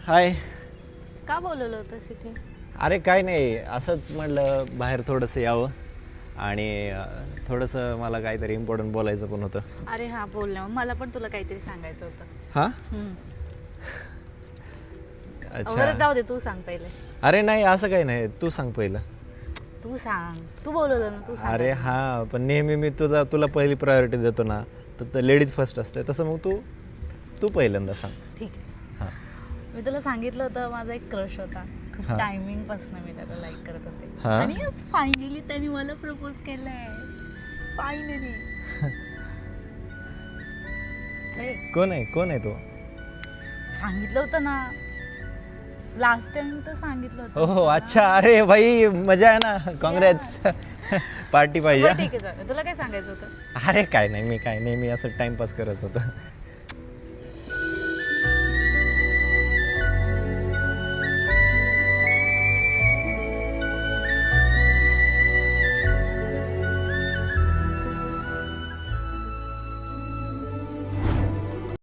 हाय. का बोलवलं होतंस इथे? अरे काय नाही, असंच म्हटलं बाहेर थोडंसं यावं आणि थोडंसं मला काहीतरी इम्पॉर्टंट बोलायचं पण होतं. अरे हा बोल ना, मला पण तुला काहीतरी सांगायचं होतं. हां. बरं अच्छा. जाऊ दे, तू सांग पहिले. अरे नाही, असं काही नाही, तू सांग पहिलं. तू सांग, तू बोलवलं ना, तू सांग. अरे हां, पण नेहमी मी तुला पहिली प्रायोरिटी देतो ना, तर लेडीज फर्स्ट असते, तसं मग तू पहिल्यांदा सांग. ठीक आहे. हां. मी तुला सांगितलं होतं माझा एक क्रश होता. खूप हा. टायमिंग पासून मी त्याला लाईक करत होते हा. आणि फायनली त्याने मला प्रपोज केलंय. फायनली. कोण आहे तो? सांगितलं होतं ना, लास्ट टाइम तर सांगितलं होतं. हो अच्छा. अरे भाई, मजा आहे ना. काँग्रेस. पार्टी पाहिजे. बरं, ठीक आहे, चालेल. तुला काय सांगायचं होतं? अरे काय नाही, मी असं टाइमपास करत होतो.